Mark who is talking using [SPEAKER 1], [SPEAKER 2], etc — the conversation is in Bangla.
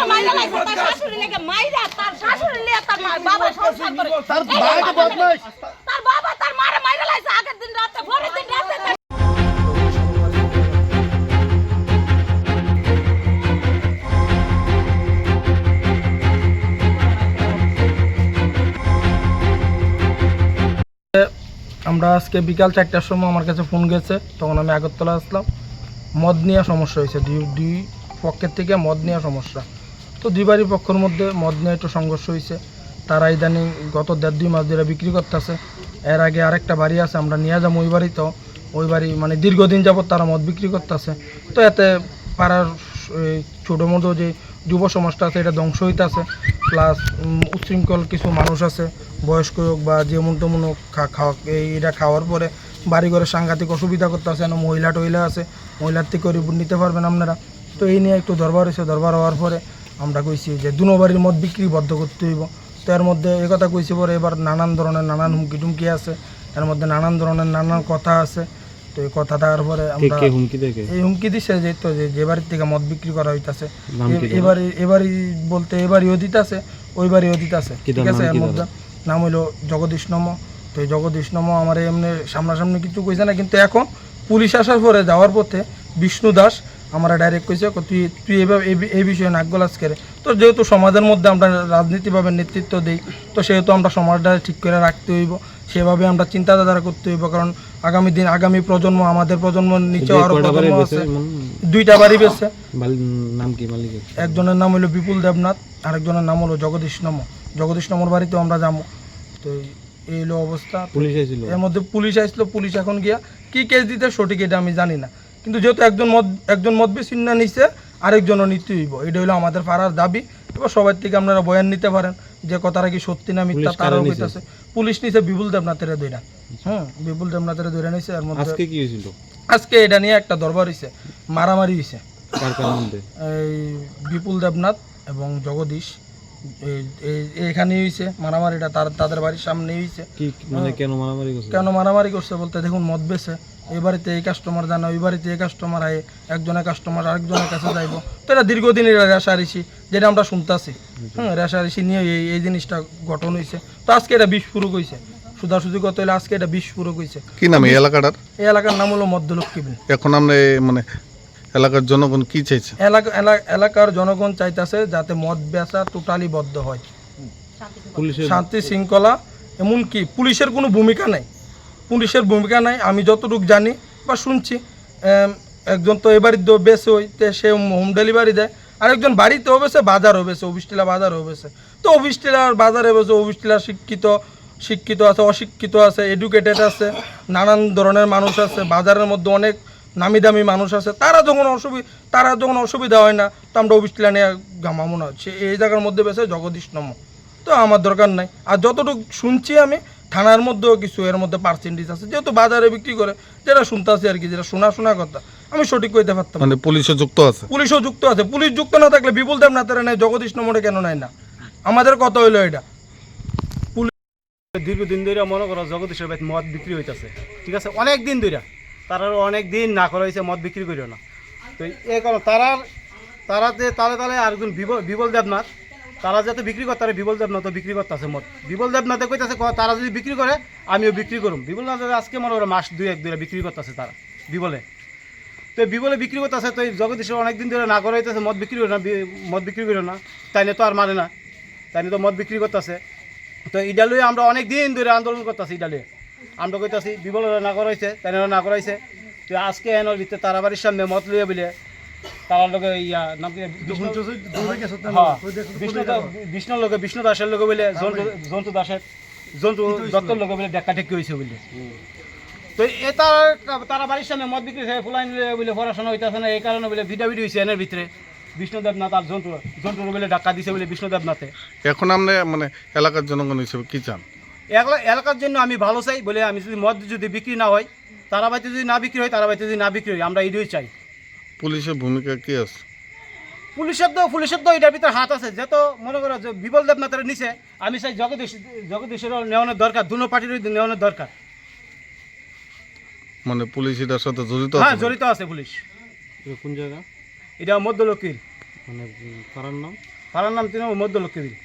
[SPEAKER 1] আমার মাইরা লাইছে তার শাশুড়ি লাগে মাইরা তার শাশুড়ি লিয়ে তার বাবা সংসার করে
[SPEAKER 2] তার বাবা বদমাইশ
[SPEAKER 1] তার বাবা তার মারে মাইরা লাইছে আগের দিন রাতে পরের দিন রাতে
[SPEAKER 2] আমরা আজকে বিকাল 4টার সময় আমার কাছে ফোন গেছে, তখন আমি আগরতলা আসলাম। মদ নিয়ে সমস্যা হয়েছে, দুই পক্ষের থেকে মদ নিয়ে সমস্যা। তো দুই বাড়ির পক্ষের মধ্যে মদ নিয়ে একটু সংঘর্ষ হয়েছে। তারা ইদানিং গত 1.5-2 মাস ধরে বিক্রি করতেছে। এর আগে আরেকটা বাড়ি আছে, আমরা নিয়ে যাবো ওই বাড়িতেও। ওই বাড়ি মানে দীর্ঘদিন যাবত তারা মদ বিক্রি করতেছে। তো এতে পাড়ার ছোটো মোটো যে যুব সমাজটা আছে এটা ধ্বংস হইতেছে। প্লাস উচ্ছৃঙ্খল কিছু মানুষ আছে, বয়স্ক হোক বা যেমন তেমন এটা খাওয়ার পরে বাড়িঘরে সাংঘাতিক অসুবিধা করতেছে। মহিলা টহিলা আছে, মহিলার থেকে রিপোর্ট নিতে পারবেন আপনারা। তো এই নিয়ে একটু দরবার হয়েছে। দরবার হওয়ার পরে আমরা কইছি যে দুনো বাড়ির মদ বিক্রি বদ্ধ করতে হইব। তো এর মধ্যে এই কথা কইছি পরে এবার নানান ধরনের নানান হুমকি টুমকি আছে, এর মধ্যে নানান ধরনের নানান কথা আছে। তো এই কথা দেওয়ার পরে আমরা এই হুমকি দিচ্ছে যে তো যে বাড়ির থেকে মদ বিক্রি করা হইতাছে, এবারই বলতে এবারইও দিতেছে, ওই বাড়িও দিতেছে, ঠিক আছে। এর মধ্যে নাম হইলো জগদীশ নম। তো এই জগদীশ নম আমার এমনি সামনাসামনি কিছু কইছে না, কিন্তু এখন পুলিশ আসার পরে যাওয়ার পথে বিষ্ণু দাস আমরা ডাইরেক্ট কইছে তুই এভাবে এই বিষয়ে নাক গলাজ করে। তো যেহেতু সমাজের মধ্যে আমরা রাজনীতিভাবে নেতৃত্ব দিই, তো সেহেতু আমরা সমাজটা ঠিক করে রাখতে হইব, সেভাবে আমরা চিন্তাধারা করতে হইব। কারণ আগামী প্রজন্ম, আমাদের প্রজন্মের নিচে আরো প্রজন্ম আছে। 2টা বাড়ি বেছে। একজনের নাম হলো বিপুল দেবনাথ, আরেকজনের নাম হলো জগদীশ নম। জগদীশ নমর বাড়িতেও আমরা যাবো। তো এই হলো অবস্থা। এর মধ্যে পুলিশ আসলো, পুলিশ এখন গিয়া কি কেস দিতে সঠিক এটা আমি জানি না, কিন্তু যেহেতু একজন মদ বিচ্ছিন্ন নিচ্ছে, আরেকজনও নিতে হইব। এটা হলো আমাদের পাড়ার দাবি। এবার সবার থেকে আপনারা বয়ান নিতে পারেন যে কথাটা কি সত্যি না মিথ্যা, তারাও কইতাছে। পুলিশ নিছে বিপুল দেবনাথের দইরা, বিপুল দেবনাথের দইরা নিছে। এর মধ্যে আজকে কি হয়েছিল? আজকে এটা নিয়ে একটা দরবার হয়েছে, মারামারি হয়েছে। এই বিপুল দেবনাথ এবং জগদীশ এখানে হয়েছে মারামারিটা, তাদের বাড়ির সামনে হয়েছে। কেন মারামারি করছে বলতে, দেখুন মদ বেছে এই বাড়িতে এই কাস্টমার জানা, ওই বাড়িতে এই কাস্টমার আয়, একজনের কাস্টমার আরেকজনের কাছে যাইব। তো এটা দীর্ঘদিনের রেশারেশি, যেটা আমরা শুনতেছি। রেশারেশি নিয়ে এই জিনিসটা গঠন হয়েছে। তো আজকে এটা বিস্ফোরক হয়েছে, সুধাসুধি কত হলে আজকে এটা বিস্ফোরক হয়েছে।
[SPEAKER 3] কি নাম এই এলাকাটার?
[SPEAKER 2] এই এলাকার নাম হলো মধ্যলক্ষ্মী বিল।
[SPEAKER 3] এখন আমরা মানে এলাকার জনগণ কি চাইছে?
[SPEAKER 2] এলাকার জনগণ চাইতেছে যাতে মদ বেচা টোটালি বদ্ধ হয়, শান্তি শৃঙ্খলা। এমনকি পুলিশের কোনো ভূমিকা নাই, পুলিশের ভূমিকা নাই। আমি যতটুকু জানি বা শুনছি, একজন তো এ বাড়ির বেছে হইতে সে হোম ডেলিভারি দেয়, আরেকজন বাড়িতেও বেছে, বাজারও বেছে, অফিসটিলা বাজারও বেছে। তো অফিসটিলার বাজারে বেছে, অফিসটিলা শিক্ষিত আছে, অশিক্ষিত আছে, এডুকেটেড আছে, নানান ধরনের মানুষ আছে। বাজারের মধ্যে অনেক নামি দামি মানুষ আছে। তারা যখন অসুবিধা হয় না, তো আমরা অফিসটিলা নিয়ে গামামো না। সে এই জায়গার মধ্যে বেছে জগদীশ নম। তো আমার দরকার নাই। আর যতটুকু শুনছি আমি, থানার মধ্যেও কিছু এর মধ্যে পার্সেন্টেজ আছে, যেহেতু বাজারে বিক্রি করে, যেটা শুনতেছি আর কি, যেটা শোনা কথা আমি সঠিক কইতে পারতাম।
[SPEAKER 3] মানে পুলিশও যুক্ত আছে? পুলিশও
[SPEAKER 2] যুক্ত আছে। পুলিশ যুক্ত না থাকলে বিপুল দেবনাথের নেয়, জগদীশ নম্বরে কেন নেয় না? আমাদের কথা হইলো এটা।
[SPEAKER 4] দীর্ঘদিন ধরে মনে করো জগদীশের বাড়িতে মদ বিক্রি হইতেছে, ঠিক আছে, অনেক দিন ধরে। তারা অনেক দিন না করা হয়েছে মদ বিক্রি করিও না। তো এই কারণ তারাতে তালে আরেকজন বিবল দেবনাথ, তারা যাতে বিক্রি করে, তারা বিবল দেবনাথ বিক্রি করতেছে মদ। বিবল দেবনাথে কইতেছে তারা যদি বিক্রি করে আমিও বিক্রি করুম। বিবল নাথ আজকে মনে করো মাস 2-1 ধরে বিক্রি করতেছে তারা বিবলে। তো বিবলে বিক্রি করতেছে। তো এই জগদীশের অনেকদিন ধরে না করা হইতেছে মদ বিক্রি করো না, তাই নিয়ে তো আর মানে না, তাই নিয়ে তো মদ বিক্রি করতেছে। তো এটা লইয়ে আমরা অনেক দিন ধরে আন্দোলন করতেছি। এটা লইয়ে আমরা কইতাছি বিবল না করা হয়েছে, তাই নিয়ে না করাইছে। তো আজকে এনে দিতে তারা বাড়ির সামনে মদ লইয়া বলে তার লগে নাম কি বিষ্ণুর লগে, বিষ্ণু দাসের লগে বলে, জন্তু দত্তর লগে বলে দেখা ঠেকি হয়েছে বলে। তো এ তারা বাড়ির সামনে মদ বিক্রি ফুলাই নিলে বলে পড়াশোনা হইতেছে না, এই কারণে বলে ভিটাভিটি হয়েছে এনের ভিতরে। বিষ্ণু দেবনাথ আর জন্তুর বলে ডাক্কা দিছে বলে বিষ্ণু দেবনাথে।
[SPEAKER 3] এখন আমরা মানে এলাকার জনগণ হিসেবে কি চান?
[SPEAKER 4] এলাকার জন্য আমি ভালো চাই বলে, আমি যদি মদ যদি বিক্রি না হয়, তারা বাড়িতে যদি না বিক্রি হয়, তারা বাড়িতে যদি না বিক্রি হয়, আমরা এইটাই চাই।
[SPEAKER 3] পুলিশের ভূমিকা কি আছে?
[SPEAKER 4] পুলিশের তো এটার ভিতরে হাত আছে। যেহেতু মনে করো যে বিবল দেবনাথের নিচে, আমি চাই জগদীশের নেওয়ানোর দরকার, দুনো পার্টির নেওয়ানোর দরকার।
[SPEAKER 3] মানে পুলিশ এটার সাথে জড়িত?
[SPEAKER 4] হ্যাঁ, জড়িত আছে পুলিশ।
[SPEAKER 5] কোন জায়গা?
[SPEAKER 4] এটা মধ্যলক্ষ্মীর। তারার নাম তৃণমূল মধ্যলক্ষ্মী বিল।